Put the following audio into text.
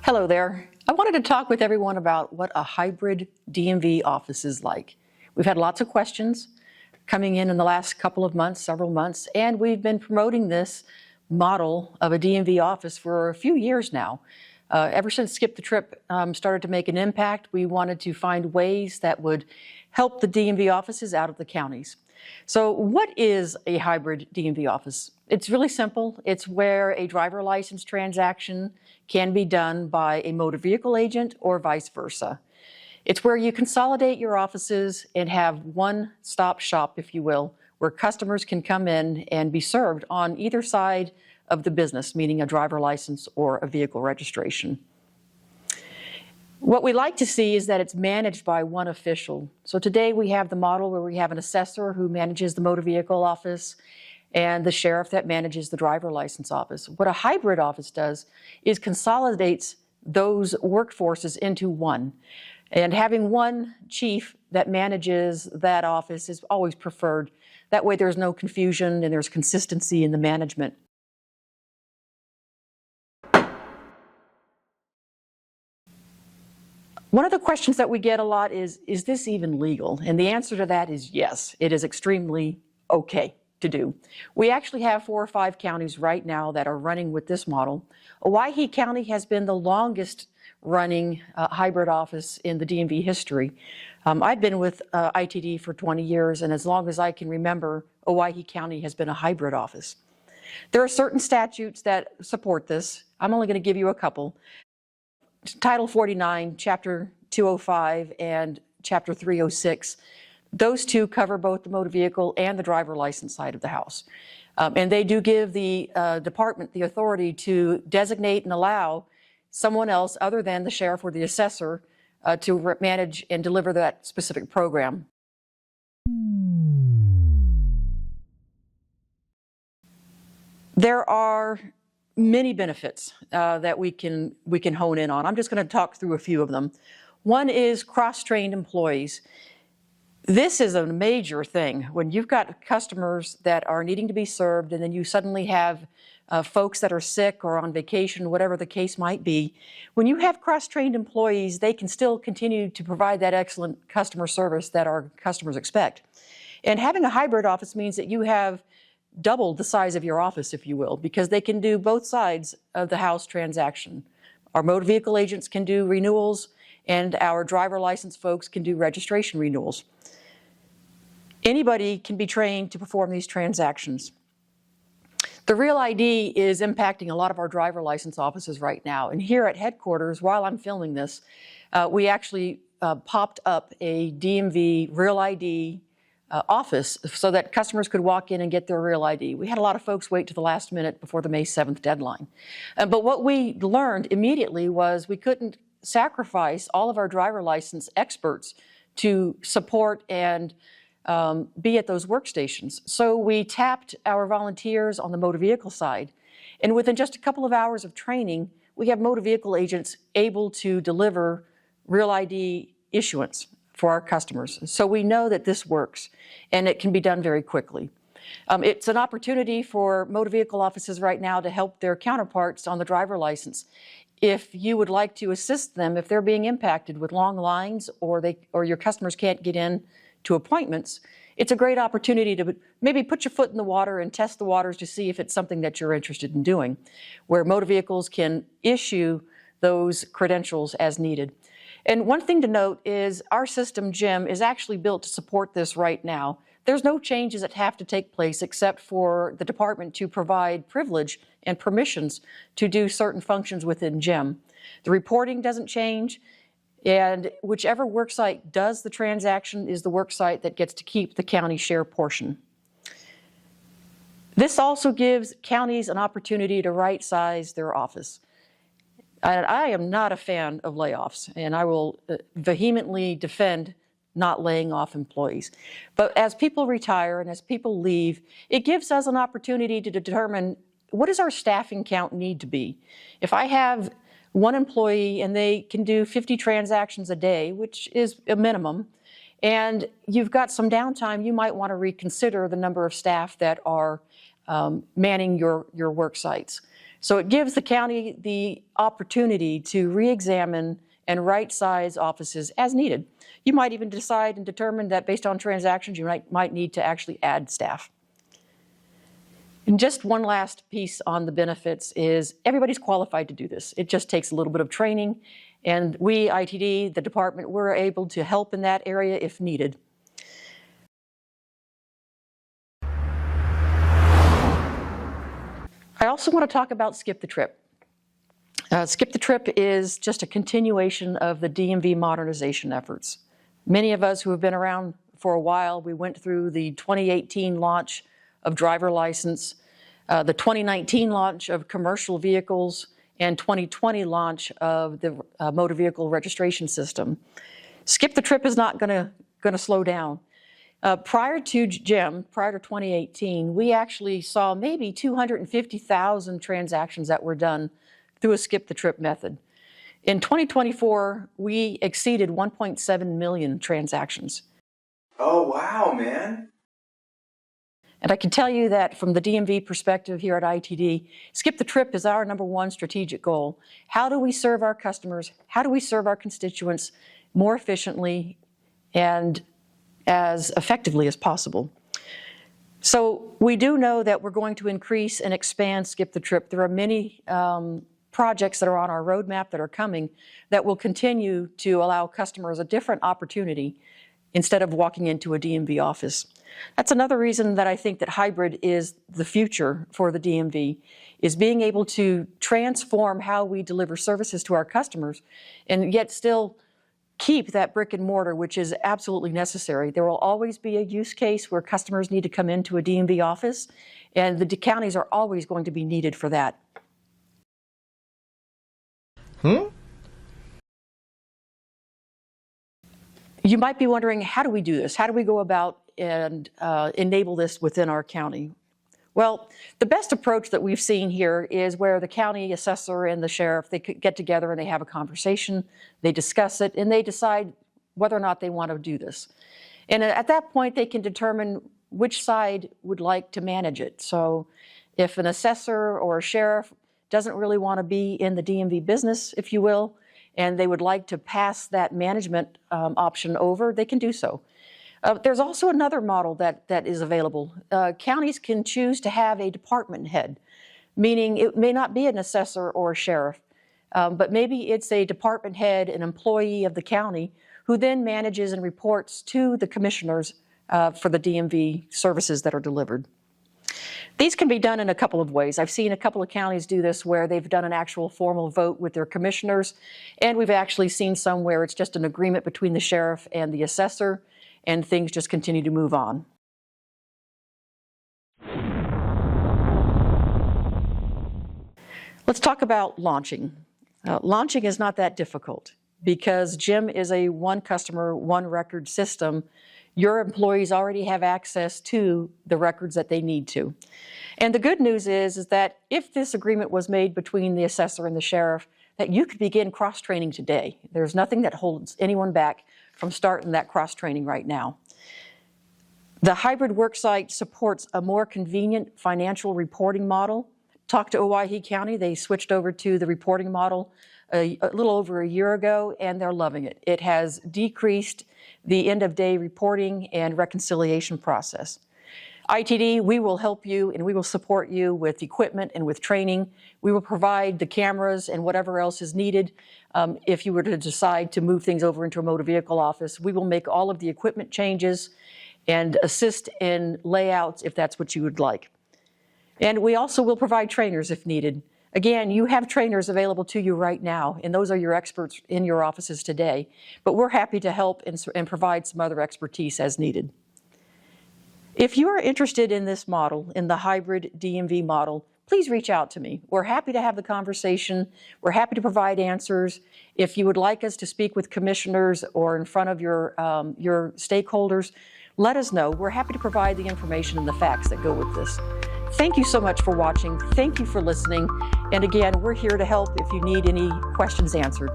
Hello there. I wanted to talk with everyone about what a hybrid DMV office is like. We've had lots of questions coming in the last couple of months, several months, and we've been promoting this model of a DMV office for a few years now. Ever since Skip the Trip started to make an impact, we wanted to find ways that would help the DMV offices out of the counties. So what is a hybrid DMV office? It's really simple. It's where a driver license transaction can be done by a motor vehicle agent or vice versa. It's where you consolidate your offices and have one-stop shop, if you will, where customers can come in and be served on either side of the business, meaning a driver license or a vehicle registration. What we like to see is that it's managed by one official. So today we have the model where we have an assessor who manages the motor vehicle office and the sheriff that manages the driver license office. What a hybrid office does is consolidates those workforces into one. And having one chief that manages that office is always preferred. That way there's no confusion and there's consistency in the management. One of the questions that we get a lot is this even legal? And the answer to that is yes, it is extremely okay to do. We actually have 4 or 5 counties right now that are running with this model. Owyhee County has been the longest running hybrid office in the DMV history. I've been with ITD for 20 years, and as long as I can remember, Owyhee County has been a hybrid office. There are certain statutes that support this. I'm only going to give you a couple. Title 49, Chapter 205, and Chapter 306, those two cover both the motor vehicle and the driver license side of the house. And they do give the department the authority to designate and allow someone else other than the sheriff or the assessor to manage and deliver that specific program. There are many benefits that we can hone in on. I'm just going to talk through a few of them. One is cross-trained employees. This is a major thing. When you've got customers that are needing to be served and then you suddenly have folks that are sick or on vacation, whatever the case might be, when you have cross-trained employees, they can still continue to provide that excellent customer service that our customers expect. And having a hybrid office means that you have double the size of your office, if you will, because they can do both sides of the house transaction. Our motor vehicle agents can do renewals, and our driver license folks can do registration renewals. Anybody can be trained to perform these transactions. The Real ID is impacting a lot of our driver license offices right now. And here at headquarters, while I'm filming this, we actually popped up a DMV Real ID office so that customers could walk in and get their Real ID. We had a lot of folks wait to the last minute before the May 7th deadline. But what we learned immediately was we couldn't sacrifice all of our driver license experts to support and be at those workstations. So we tapped our volunteers on the motor vehicle side. And within just a couple of hours of training, we have motor vehicle agents able to deliver Real ID issuance for our customers. So we know that this works and it can be done very quickly. It's an opportunity for motor vehicle offices right now to help their counterparts on the driver license. If you would like to assist them, if they're being impacted with long lines or your customers can't get in to appointments, it's a great opportunity to maybe put your foot in the water and test the waters to see if it's something that you're interested in doing, where motor vehicles can issue those credentials as needed. And one thing to note is our system, Jim, is actually built to support this right now. There's no changes that have to take place except for the department to provide privilege and permissions to do certain functions within Jim. The reporting doesn't change, and whichever worksite does the transaction is the worksite that gets to keep the county share portion. This also gives counties an opportunity to right-size their office. And I am not a fan of layoffs, and I will vehemently defend not laying off employees. But as people retire and as people leave, it gives us an opportunity to determine what does our staffing count need to be. If I have one employee and they can do 50 transactions a day, which is a minimum, and you've got some downtime, you might want to reconsider the number of staff that are manning your work sites. So it gives the county the opportunity to re-examine and right-size offices as needed. You might even decide and determine that based on transactions, you might need to actually add staff. And just one last piece on the benefits is everybody's qualified to do this. It just takes a little bit of training, and we, ITD, the department, we're able to help in that area if needed. I also want to talk about Skip the Trip. Skip the Trip is just a continuation of the DMV modernization efforts. Many of us who have been around for a while, we went through the 2018 launch of driver license, the 2019 launch of commercial vehicles, and 2020 launch of the motor vehicle registration system. Skip the Trip is not going to slow down. Prior to GEM, prior to 2018, we actually saw maybe 250,000 transactions that were done through a Skip the Trip method. In 2024, we exceeded 1.7 million transactions. Oh, wow, man. And I can tell you that from the DMV perspective here at ITD, Skip the Trip is our #1 strategic goal. How do we serve our customers? How do we serve our constituents more efficiently and as effectively as possible? So we do know that we're going to increase and expand Skip the Trip. There are many projects that are on our roadmap that are coming that will continue to allow customers a different opportunity instead of walking into a DMV office. That's another reason that I think that hybrid is the future for the DMV, is being able to transform how we deliver services to our customers and yet still keep that brick and mortar, which is absolutely necessary. There will always be a use case where customers need to come into a DMV office, and the counties are always going to be needed for that. You might be wondering, how do we do this? How do we go about and enable this within our county? Well, the best approach that we've seen here is where the county assessor and the sheriff, they get together and they have a conversation, they discuss it, and they decide whether or not they want to do this. And at that point, they can determine which side would like to manage it. So if an assessor or a sheriff doesn't really want to be in the DMV business, if you will, and they would like to pass that management option over, they can do so. There's also another model that is available. Counties can choose to have a department head, meaning it may not be an assessor or a sheriff, but maybe it's a department head, an employee of the county, who then manages and reports to the commissioners for the DMV services that are delivered. These can be done in a couple of ways. I've seen a couple of counties do this where they've done an actual formal vote with their commissioners, and we've actually seen some where it's just an agreement between the sheriff and the assessor, and things just continue to move on. Let's talk about launching. Launching is not that difficult because GEM is a one customer, one record system. Your employees already have access to the records that they need to. And the good news is that if this agreement was made between the assessor and the sheriff, that you could begin cross-training today. There's nothing that holds anyone back from starting that cross-training right now. The hybrid worksite supports a more convenient financial reporting model. Talk to Owyhee County, they switched over to the reporting model a little over a year ago, and they're loving it. It has decreased the end-of-day reporting and reconciliation process. ITD, we will help you and we will support you with equipment and with training. We will provide the cameras and whatever else is needed. If you were to decide to move things over into a motor vehicle office, we will make all of the equipment changes and assist in layouts if that's what you would like. And we also will provide trainers if needed. Again, you have trainers available to you right now, and those are your experts in your offices today. But we're happy to help and provide some other expertise as needed. If you are interested in this model, in the hybrid DMV model, please reach out to me. We're happy to have the conversation. We're happy to provide answers. If you would like us to speak with commissioners or in front of your stakeholders, let us know. We're happy to provide the information and the facts that go with this. Thank you so much for watching. Thank you for listening. And again, we're here to help if you need any questions answered.